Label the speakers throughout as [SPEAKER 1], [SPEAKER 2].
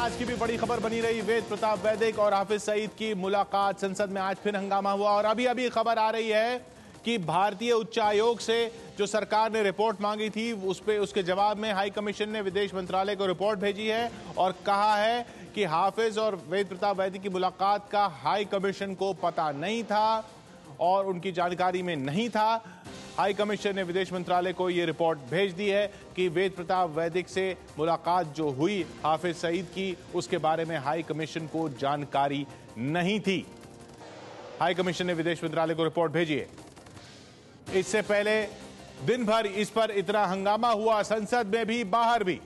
[SPEAKER 1] आज की भी बड़ी खबर बनी रही। वेद प्रताप वैदिक और हाफिज सईद की मुलाकात, संसद में आज फिर हंगामा हुआ और अभी अभी खबर आ रही है कि भारतीय उच्च आयोग से जो सरकार ने रिपोर्ट मांगी थी उसके जवाब में हाई कमीशन ने विदेश मंत्रालय को रिपोर्ट भेजी है और कहा है कि हाफिज और वेद प्रताप वैदिक की मुलाकात का हाई कमीशन को पता नहीं था और उनकी जानकारी में नहीं था। हाई कमीशन ने विदेश मंत्रालय को यह रिपोर्ट भेज दी है कि वेद प्रताप वैदिक से मुलाकात जो हुई हाफिज सईद की, उसके बारे में हाई कमीशन को जानकारी नहीं थी। हाई कमीशन ने विदेश मंत्रालय को रिपोर्ट भेजी है। इससे पहले दिन भर इस पर इतना हंगामा हुआ, संसद में भी बाहर भी।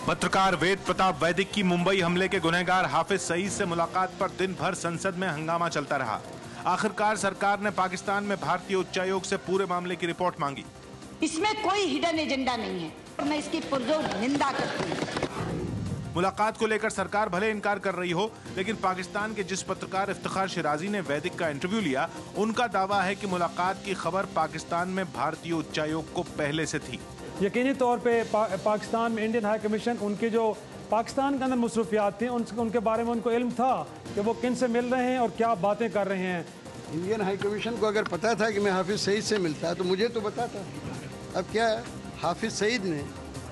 [SPEAKER 1] पत्रकार वेद प्रताप वैदिक की मुंबई हमले के गुनहगार हाफिज सईद से मुलाकात पर दिन भर संसद में हंगामा चलता रहा। आखिरकार सरकार ने पाकिस्तान में भारतीय उच्चायोग से पूरे मामले की रिपोर्ट मांगी।
[SPEAKER 2] इसमें कोई हिडन एजेंडा नहीं है और मैं इसकी पुरजोर निंदा करती हूं।
[SPEAKER 1] मुलाकात को लेकर सरकार भले इनकार कर रही हो, लेकिन पाकिस्तान के जिस पत्रकार इफ्तिखार शिराजी ने वैदिक का इंटरव्यू लिया, उनका दावा है कि मुलाकात की खबर पाकिस्तान में भारतीय उच्चायोग को पहले से थी।
[SPEAKER 3] यकीनी तौर पे पाकिस्तान में इंडियन हाई कमीशन, उनके जो पाकिस्तान के अंदर मसरूफियात थी उनके बारे में उनको इल्म था कि वो किन से मिल रहे हैं और क्या बातें कर रहे हैं।
[SPEAKER 4] इंडियन हाई कमीशन को अगर पता था कि मैं हाफिज सईद से मिलता तो मुझे तो बताता। अब क्या हाफिज सईद ने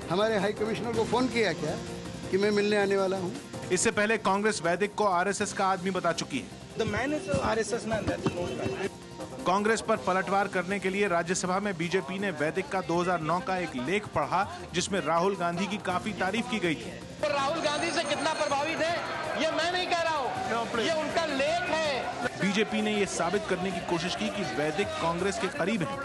[SPEAKER 4] हमारे हाई कमिश्नर को फोन किया क्या कि मैं मिलने आने वाला हूँ?
[SPEAKER 1] इससे पहले कांग्रेस वैदिक को आरएसएस का आदमी बता चुकी है। कांग्रेस पर पलटवार करने के लिए राज्यसभा में बीजेपी ने वैदिक का 2009 का एक लेख पढ़ा जिसमें राहुल गांधी की काफी तारीफ की गई थी।
[SPEAKER 5] राहुल गांधी से कितना प्रभावित है ये मैं नहीं कह रहा हूँ, ये उनका लेख है।
[SPEAKER 1] बीजेपी ने ये साबित करने की कोशिश की कि वैदिक कांग्रेस के करीब है।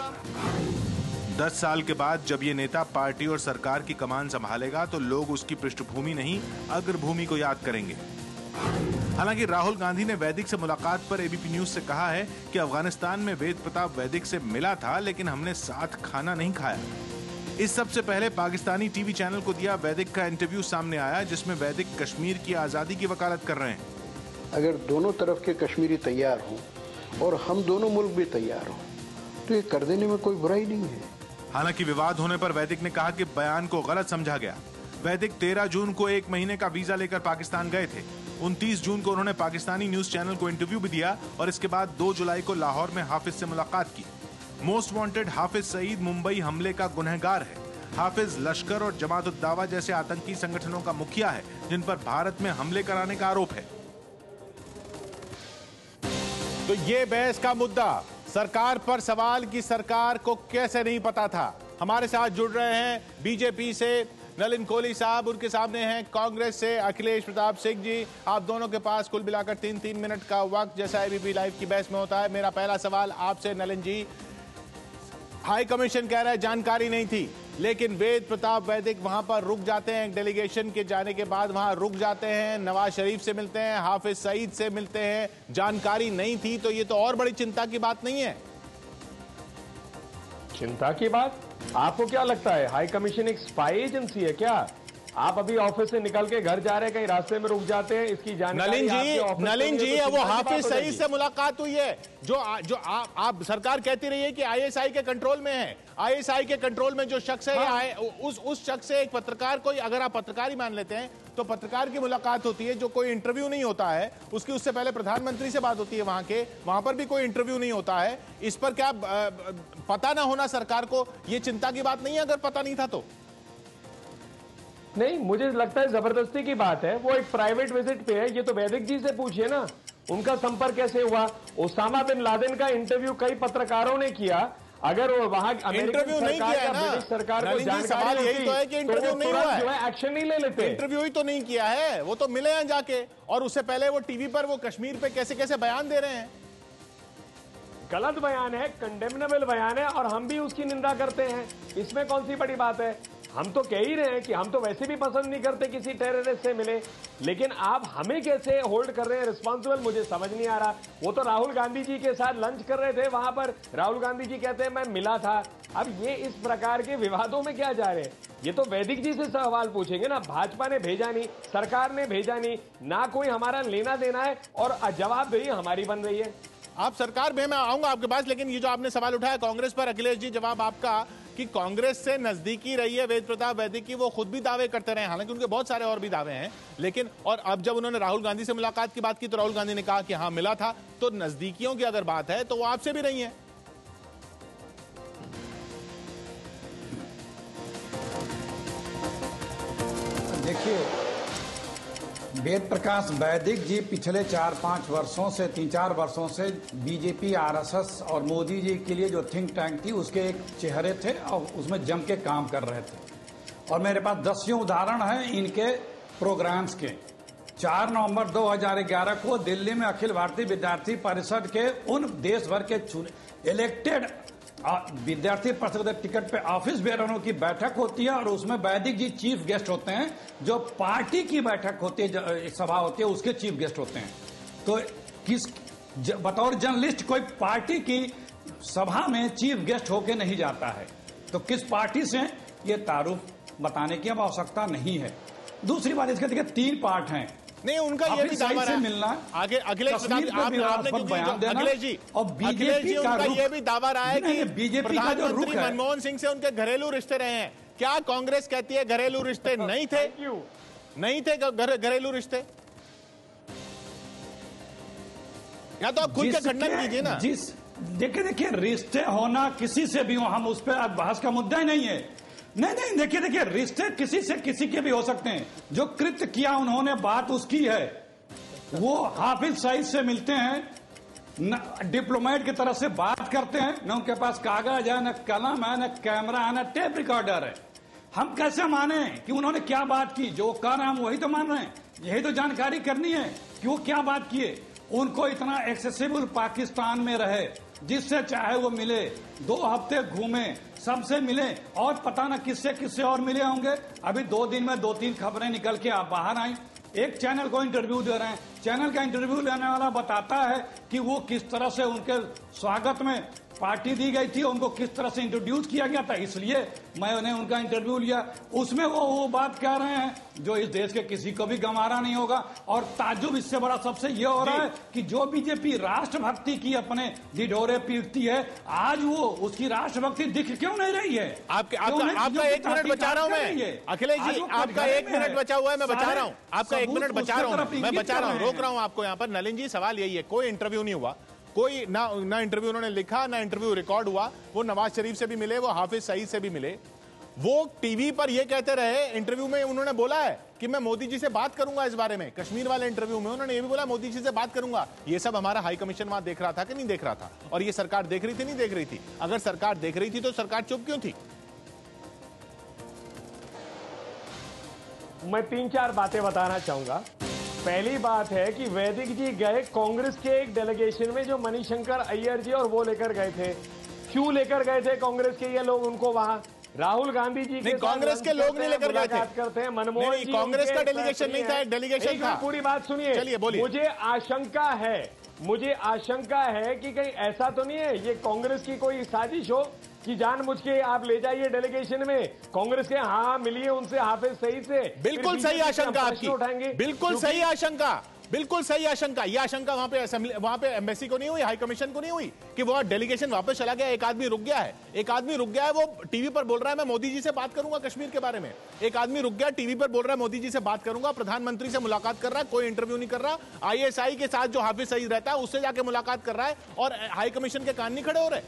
[SPEAKER 1] 10 साल के बाद जब ये नेता पार्टी और सरकार की कमान संभालेगा तो लोग उसकी पृष्ठभूमि नहीं अग्रभूमि को याद करेंगे। हालांकि राहुल गांधी ने वैदिक से मुलाकात पर एबीपी न्यूज से कहा है कि अफगानिस्तान में वेद प्रताप वैदिक से मिला था, लेकिन हमने साथ खाना नहीं खाया। इस सबसे पहले पाकिस्तानी टीवी चैनल को दिया वैदिक का इंटरव्यू सामने आया जिसमें वैदिक कश्मीर की आजादी की वकालत कर रहे हैं।
[SPEAKER 4] अगर दोनों तरफ के कश्मीरी तैयार हों और हम दोनों मुल्क भी तैयार हों तो ये कर देने में कोई बुराई नहीं है।
[SPEAKER 1] हालांकि विवाद होने पर वैदिक ने कहा कि बयान को गलत समझा गया। वैदिक 13 जून को 1 महीने का वीजा लेकर पाकिस्तान गए थे। 29 जून को उन्होंने पाकिस्तानी न्यूज चैनल को इंटरव्यू भी दिया और इसके बाद 2 जुलाई को लाहौर में हाफिज से मुलाकात की। मोस्ट वांटेड हाफिज सईद मुंबई हमले का गुनहगार है। हाफिज लश्कर और जमात-उद-दावा जैसे आतंकी संगठनों का मुखिया है जिन पर भारत में हमले कराने का आरोप है। तो ये बहस का मुद्दा, सरकार पर सवाल कि सरकार को कैसे नहीं पता था। हमारे साथ जुड़ रहे हैं बीजेपी से नलिन कोहली साहब, उनके सामने हैं कांग्रेस से अखिलेश प्रताप सिंह जी। आप दोनों के पास कुल मिलाकर 3-3 मिनट का वक्त जैसा एबीपी लाइव की बहस में होता है। मेरा पहला सवाल आपसे नलिन जी, हाई कमीशन कह रहा है जानकारी नहीं थी, लेकिन वेद प्रताप वैदिक वहां पर रुक जाते हैं, डेलीगेशन के जाने के बाद वहां रुक जाते हैं, नवाज शरीफ से मिलते हैं, हाफिज सईद से मिलते हैं, जानकारी नहीं थी, तो ये तो और बड़ी चिंता की बात नहीं है?
[SPEAKER 6] चिंता की बात? आपको क्या लगता है हाई कमीशन एक स्पाई एजेंसी है क्या? आप अभी ऑफिस से निकल के घर जा रहे हैं, कहीं रास्ते में रुक जाते हैं, इसकी जानकारी
[SPEAKER 1] नलिन जी वो हाफिज सईद से मुलाकात हुई है जो आप सरकार कहती रही है कि आईएसआई के कंट्रोल में है। आईएसआई के कंट्रोल में जो शख्स है, उस शख्स से एक पत्रकार, कोई अगर आप पत्रकार ही मान लेते हैं तो पत्रकार की मुलाकात होती है, जो कोई इंटरव्यू नहीं होता है उसकी। उससे पहले प्रधानमंत्री से बात होती है, वहां पर भी कोई इंटरव्यू नहीं होता है। इस पर क्या पता ना होना सरकार को ये चिंता की बात नहीं है? अगर पता नहीं था तो
[SPEAKER 6] नहीं, मुझे लगता है जबरदस्ती की बात है। वो एक प्राइवेट विजिट पे है, ये तो वैदिक जी से पूछिए ना, उनका संपर्क कैसे हुआ? ओसामा बिन लादेन का इंटरव्यू कई पत्रकारों ने किया। अगर वो वहां
[SPEAKER 1] इंटरव्यू नहीं किया है ना,
[SPEAKER 6] सरकार को
[SPEAKER 1] सवाल यही तो है कि इंटरव्यू नहीं हुआ है,
[SPEAKER 6] जो है एक्शन नहीं ले लेते।
[SPEAKER 1] इंटरव्यू ही तो नहीं किया है, वो तो मिले हैं जाके, और उससे पहले वो टीवी पर वो कश्मीर पे कैसे कैसे बयान दे रहे हैं।
[SPEAKER 6] गलत बयान है, कंडेमनेबल बयान है और हम भी उसकी निंदा करते हैं। इसमें कौन सी बड़ी बात है? हम तो कह ही रहे हैं कि हम तो वैसे भी पसंद नहीं करते किसी टेररिस्ट से मिले, लेकिन आप हमें कैसे होल्ड कर रहे हैं रिस्पॉन्सिबल, मुझे समझ नहीं आ रहा। वो तो राहुल गांधी जी के साथ लंच कर रहे थे, वहां पर राहुल गांधी जी कहते हैं मैं मिला था। अब ये इस प्रकार के विवादों में क्या जा रहे हैं? ये तो वैदिक जी से सवाल पूछेंगे ना। भाजपा ने भेजा नहीं, सरकार ने भेजा नहीं, ना कोई हमारा लेना देना है और जवाबदेही हमारी बन रही है।
[SPEAKER 1] आप सरकार में, मैं आऊंगा आपके पास, लेकिन ये जो आपने सवाल उठाया कांग्रेस पर, अखिलेश जी, जवाब आपका कि कांग्रेस से नजदीकी रही है वेद प्रताप वैदिक की, वो खुद भी दावे करते रहे, हालांकि उनके बहुत सारे और भी दावे हैं, लेकिन और अब जब उन्होंने राहुल गांधी से मुलाकात की बात की तो राहुल गांधी ने कहा कि हाँ मिला था। तो नजदीकियों की अगर बात है तो वो आपसे भी रही है।
[SPEAKER 7] देखिए, वेद प्रकाश वैदिक जी पिछले 4-5 वर्षों से 3-4 वर्षों से बीजेपी, आरएसएस और मोदी जी के लिए जो थिंक टैंक थी उसके एक चेहरे थे और उसमें जम के काम कर रहे थे। और मेरे पास दसियों उदाहरण हैं इनके प्रोग्राम्स के। 4 नवंबर 2011 को दिल्ली में अखिल भारतीय विद्यार्थी परिषद के उन देश भर के इलेक्टेड विद्यार्थी परिषद टिकट पे ऑफिस बेररों की बैठक होती है और उसमें वैदिक जी चीफ गेस्ट होते हैं। जो पार्टी की बैठक होती है, सभा होती है, उसके चीफ गेस्ट होते हैं। तो बतौर जर्नलिस्ट कोई पार्टी की सभा में चीफ गेस्ट होके नहीं जाता है। तो किस पार्टी से ये तारुफ बताने की अब आवश्यकता नहीं है। दूसरी बात, इसके देखिए 3 पार्ट हैं।
[SPEAKER 1] नहीं, उनका ये भी दावा है
[SPEAKER 7] मिलना
[SPEAKER 1] आगे अखिलेश जी
[SPEAKER 7] और बीजेपी का
[SPEAKER 1] उनका ये भी दावा रहा है कि
[SPEAKER 7] बीजेपी का जो रुख है,
[SPEAKER 1] मनमोहन सिंह से उनके घरेलू रिश्ते रहे हैं। क्या कांग्रेस कहती है घरेलू रिश्ते नहीं थे? नहीं थे घरेलू रिश्ते? या तो आप खुद के खंडन कीजिए ना।
[SPEAKER 7] देखिए रिश्ते होना किसी से भी हो, हम उस पर आज बहस का मुद्दा ही नहीं है। नहीं, देखिए रिश्ते किसी से किसी के भी हो सकते हैं। जो कृत्य किया उन्होंने, बात उसकी है। वो हाफिज सईद से मिलते हैं, डिप्लोमेट की तरफ से बात करते हैं, न उनके पास कागज है, न कलम है, न कैमरा है, न टेप रिकॉर्डर है। हम कैसे माने कि उन्होंने क्या बात की? जो कह रहे हैं हम वही तो मान रहे हैं। यही तो जानकारी करनी है कि वो क्या बात किए। उनको इतना एक्सेसिबल पाकिस्तान में रहे, जिससे चाहे वो मिले, 2 हफ्ते घूमे, सबसे मिले और पता ना किससे और मिले होंगे। अभी 2 दिन में 2-3 खबरें निकल के आप बाहर आई। एक चैनल को इंटरव्यू दे रहे हैं, चैनल का इंटरव्यू लेने वाला बताता है कि वो किस तरह से उनके स्वागत में पार्टी दी गई थी, उनको किस तरह से इंट्रोड्यूस किया गया था, इसलिए मैंने उनका इंटरव्यू लिया। उसमें वो बात कह रहे हैं जो इस देश के किसी को भी गंवारा नहीं होगा। और ताज्जुब इससे बड़ा सबसे ये हो रहा है कि जो बीजेपी राष्ट्रभक्ति की अपने ढिढोरे पीटती है, आज वो उसकी राष्ट्रभक्ति दिख क्यों नहीं रही है?
[SPEAKER 1] आपका 1 मिनट बचा रहा हूं मैं, अखिलेश जी, आपका 1 मिनट बचा हुआ है, मैं बचा रहा हूं आपका 1 मिनट बचा रहा हूं, मैं बचा रहा हूं, रोक रहा हूं आपको यहाँ पर। नलिन जी, सवाल यही है, कोई इंटरव्यू नहीं हुआ, कोई ना इंटरव्यू उन्होंने लिखा, ना इंटरव्यू रिकॉर्ड हुआ। वो नवाज शरीफ से भी मिले, वो हाफिज सईद से भी मिले। वो टीवी पर ये कहते रहे, इंटरव्यू में उन्होंने बोला है कि मैं मोदी जी से बात करूंगा इस बारे में। कश्मीर वाले इंटरव्यू में उन्होंने ये भी बोला मोदी जी से बात करूंगा। ये सब हमारा हाई कमीशन वहां देख रहा था कि नहीं देख रहा था? और ये सरकार देख रही थी, नहीं देख रही थी? अगर सरकार देख रही थी तो सरकार चुप क्यों थी?
[SPEAKER 6] मैं 3-4 बातें बताना चाहूंगा। पहली बात है कि वैदिक जी गए कांग्रेस के एक डेलीगेशन में, जो मणिशंकर अय्यर जी और वो लेकर गए थे। क्यों लेकर गए थे कांग्रेस के ये लोग उनको वहां? राहुल गांधी जी के
[SPEAKER 1] कांग्रेस के लोग नहीं लेकर गए थे,
[SPEAKER 6] करते हैं मनमोहन जी,
[SPEAKER 1] कांग्रेस का डेलीगेशन नहीं था, एक डेलीगेशन था।
[SPEAKER 6] पूरी बात सुनिए,
[SPEAKER 1] चलिए बोलिए।
[SPEAKER 6] मुझे आशंका है कि कहीं ऐसा तो नहीं है ये कांग्रेस की कोई साजिश हो कि जानबूझ के आप ले जाइए डेलीगेशन में कांग्रेस के। हाँ, मिलिए उनसे, हाफिज सईद से।
[SPEAKER 1] बिल्कुल सही आशंका आपकी, बिल्कुल सही आशंका, बिल्कुल सही आशंका। यह आशंका वहां पे एम्बेसी को नहीं हुई, हाई कमीशन को नहीं हुई कि वो डेलीगेशन वापस चला गया। एक आदमी रुक गया है, वो टीवी पर बोल रहा है मैं मोदी जी से बात करूंगा कश्मीर के बारे में। एक आदमी रुक गया, टीवी पर बोल रहा है मोदी जी से बात करूंगा, प्रधानमंत्री से मुलाकात कर रहा है, कोई इंटरव्यू नहीं कर रहा। ISI के साथ जो हाफिज सईद रहता है उससे जाके मुलाकात कर रहा है और हाई कमीशन के कान नहीं खड़े हो रहे।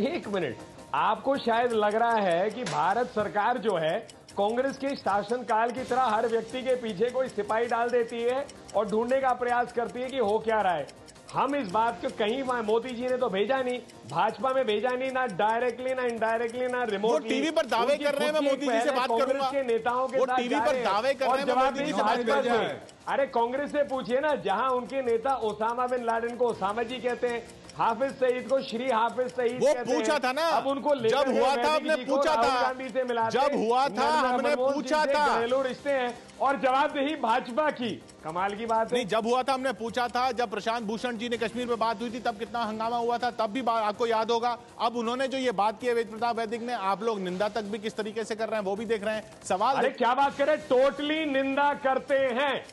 [SPEAKER 6] 1 मिनट, आपको शायद लग रहा है कि भारत सरकार जो है कांग्रेस के शासनकाल की तरह हर व्यक्ति के पीछे कोई सिपाही डाल देती है और ढूंढने का प्रयास करती है कि हो क्या रहा है। हम इस बात को कहीं मोदी जी ने तो भेजा नहीं, भाजपा में भेजा नहीं, ना डायरेक्टली ना इनडायरेक्टली ना रिमोटली।
[SPEAKER 1] टीवी पर दावे कर रहे हैं मैं मोदी जी से बात करूंगा,
[SPEAKER 6] के नेताओं के साथ
[SPEAKER 1] टीवी पर दावे कर रहे हैं मैं मोदी जी से बात करूंगा।
[SPEAKER 6] अरे कांग्रेस से पूछिए ना, जहां उनके नेता ओसामा बिन लादेन को ओसामा जी कहते हैं, हाफिज सईद को श्री हाफिज सईद
[SPEAKER 1] वो पूछा था ना,
[SPEAKER 6] अब उनको
[SPEAKER 1] जब हुआ था हमने पूछा था,
[SPEAKER 6] गांधी से मिला,
[SPEAKER 1] जब हुआ था हमने पूछा था,
[SPEAKER 6] घरेलू रिश्ते हैं और जवाबदेही भाजपा की। कमाल की बात है।
[SPEAKER 1] नहीं, जब हुआ था हमने पूछा था, जब प्रशांत भूषण जी ने कश्मीर में बात हुई थी तब कितना हंगामा हुआ था, तब भी आपको याद होगा। अब उन्होंने जो ये बात की है वेद प्रताप वैदिक ने, आप लोग निंदा तक भी किस तरीके से कर रहे हैं वो भी देख रहे हैं। सवाल,
[SPEAKER 6] अरे क्या बात करें, टोटली निंदा करते हैं,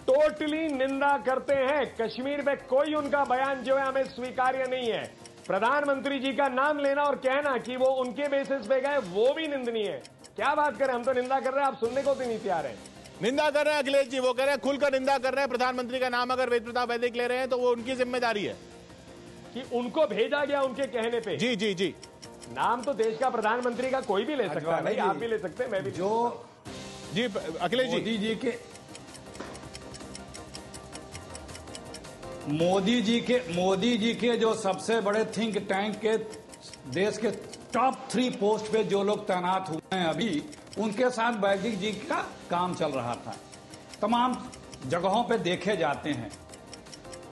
[SPEAKER 6] टोटली निंदा करते हैं। कश्मीर में कोई उनका बयान जो है हमें स्वीकार्य नहीं है। प्रधानमंत्री जी का नाम लेना और कहना कि वो उनके बेसिस पे गए, वो भी निंदनीय है। क्या बात करें, हम तो निंदा कर रहे हैं, आप सुनने को तो नहीं तैयार है।
[SPEAKER 1] निंदा कर रहे हैं अखिलेश जी, वो कह रहे हैं खुलकर निंदा कर रहे हैं। प्रधानमंत्री का नाम अगर वेद प्रताप वैदिक ले रहे हैं तो वो उनकी जिम्मेदारी है
[SPEAKER 6] कि उनको भेजा गया उनके कहने पे।
[SPEAKER 1] जी जी जी,
[SPEAKER 6] नाम तो देश का प्रधानमंत्री का कोई भी ले सकता है भाई, आप भी ले सकते हैं, मैं भी
[SPEAKER 7] जो
[SPEAKER 1] जी अखिलेश
[SPEAKER 7] मोदी जी के जो सबसे बड़े थिंक टैंक के देश के टॉप 3 पोस्ट पे जो लोग तैनात हुए हैं अभी, उनके साथ वैदिक जी का काम चल रहा था, तमाम जगहों पे देखे जाते हैं।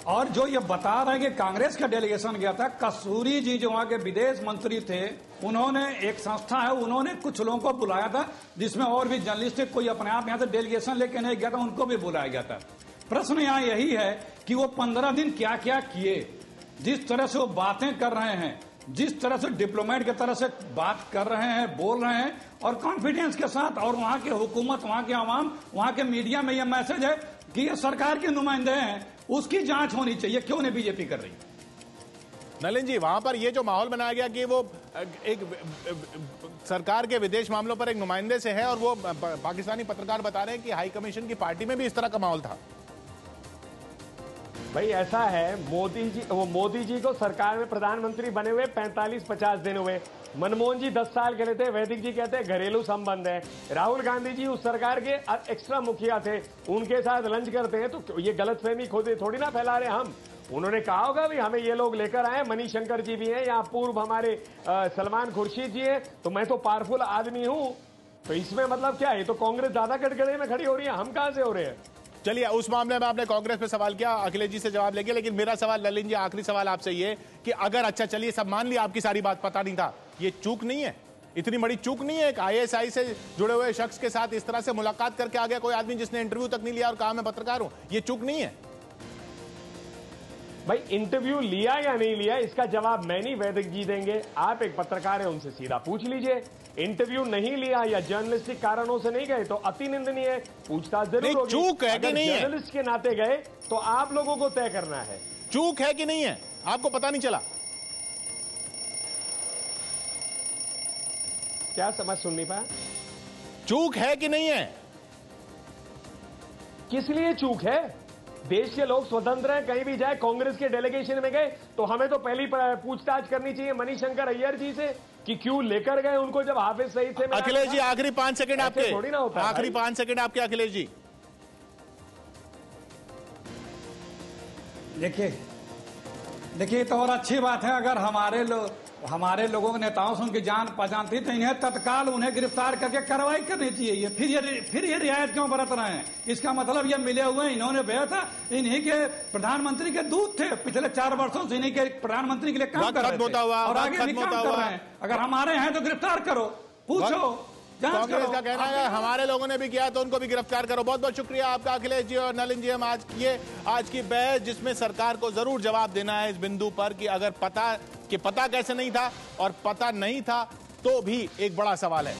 [SPEAKER 7] और जो ये बता रहे हैं कि कांग्रेस का डेलीगेशन गया था, कसूरी जी जो वहां के विदेश मंत्री थे, उन्होंने एक संस्था है, उन्होंने कुछ लोगों को बुलाया था, जिसमें और भी जर्नलिस्ट, कोई अपने आप यहां से डेलीगेशन लेके नहीं गया था, उनको भी बुलाया गया था। प्रश्न यहां यही है कि वो 15 दिन क्या क्या किए, जिस तरह से वो बातें कर रहे हैं, जिस तरह से डिप्लोमेट की तरह से बात कर रहे हैं, बोल रहे हैं और कॉन्फिडेंस के साथ, और वहां की हुकूमत, वहां के आवाम, वहां के मीडिया में यह मैसेज है कि ये सरकार के नुमाइंदे हैं, उसकी जांच होनी चाहिए। क्यों नहीं बीजेपी कर रही?
[SPEAKER 1] नलिन जी, वहां पर ये जो माहौल बनाया गया कि वो एक सरकार के विदेश मामलों पर एक नुमाइंदे से है, और वो पाकिस्तानी पत्रकार बता रहे हैं कि हाई कमीशन की पार्टी में भी इस तरह का माहौल था।
[SPEAKER 6] भाई ऐसा है, मोदी जी को सरकार में प्रधानमंत्री बने हुए 45-50 दिन हुए। मनमोहन जी 10 साल के थे, वैदिक जी कहते हैं घरेलू संबंध है। राहुल गांधी जी उस सरकार के एक्स्ट्रा मुखिया थे, उनके साथ लंच करते हैं, तो ये गलतफहमी खुद थोड़ी ना फैला रहे हम। उन्होंने कहा होगा भी हमें ये लोग लेकर आए, मणिशंकर जी भी हैं, या पूर्व हमारे सलमान खुर्शीद जी हैं, तो मैं तो पावरफुल आदमी हूं। तो इसमें मतलब क्या है, तो कांग्रेस ज्यादा कटघरे में खड़ी हो रही है, हम कहां से हो रहे हैं?
[SPEAKER 1] चलिए, उस मामले में आपने कांग्रेस पे सवाल किया, अखिलेश जी से जवाब लेंगे, लेकिन मेरा सवाल नलिन जी, आखिरी सवाल आपसे ये कि अगर, अच्छा चलिए सब मान लिया आपकी सारी बात पता नहीं था, ये चूक नहीं है, इतनी बड़ी चूक नहीं है एक आईएसआई से जुड़े हुए शख्स के साथ इस तरह से मुलाकात करके आ गया कोई आदमी जिसने इंटरव्यू तक नहीं लिया और कहा मैं पत्रकार हूं, ये चूक नहीं है?
[SPEAKER 6] भाई इंटरव्यू लिया या नहीं लिया इसका जवाब मैं नहीं, वैदिक जी देंगे। आप एक पत्रकार है, उनसे सीधा पूछ लीजिए। इंटरव्यू नहीं लिया या जर्नलिस्टिक कारणों से नहीं गए तो अति निंदनीय है, पूछताछ जरूर होगी।
[SPEAKER 1] चूक है कि नहीं है?
[SPEAKER 6] जर्नलिस्ट के नाते गए तो आप लोगों को तय करना है।
[SPEAKER 1] चूक है कि नहीं है? आपको पता नहीं चला?
[SPEAKER 6] क्या समझ सुन नहीं पाया?
[SPEAKER 1] चूक है कि नहीं है?
[SPEAKER 6] किस लिए चूक है? देश के लोग स्वतंत्र हैं, कहीं भी जाए। कांग्रेस के डेलीगेशन में गए तो हमें तो पहली पूछताछ करनी चाहिए मणिशंकर अय्यर जी से कि क्यों लेकर गए उनको, जब हाफिज सईद से।
[SPEAKER 1] अखिलेश जी आखिरी 5 सेकंड आपके,
[SPEAKER 6] थोड़ी ना होता है,
[SPEAKER 1] आखिरी 5 सेकंड आपके अखिलेश जी।
[SPEAKER 7] देखिए तो और अच्छी बात है, अगर हमारे लोगों के नेताओं से उनकी जान पहचान थी तो इन्हें तत्काल उन्हें गिरफ्तार करके कार्रवाई करनी चाहिए। फिर ये रियायत क्यों बरत रहे हैं? इसका मतलब ये मिले हुए इन्होंने भेजा था, इन्हीं के प्रधानमंत्री के दूत थे, पिछले 4 वर्षों से इन्हीं के प्रधानमंत्री के लिए काम कर रहे थे और आगे भी काम कर रहे हैं। अगर हमारे हैं तो गिरफ्तार करो, पूछो।
[SPEAKER 1] कांग्रेस का कहना है हमारे लोगों ने भी किया तो उनको भी गिरफ्तार करो। बहुत बहुत शुक्रिया आपका अखिलेश जी और नलिन जी। हम आज की बहस जिसमें सरकार को जरूर जवाब देना है इस बिंदु पर कि अगर पता कैसे नहीं था और पता नहीं था तो भी एक बड़ा सवाल है।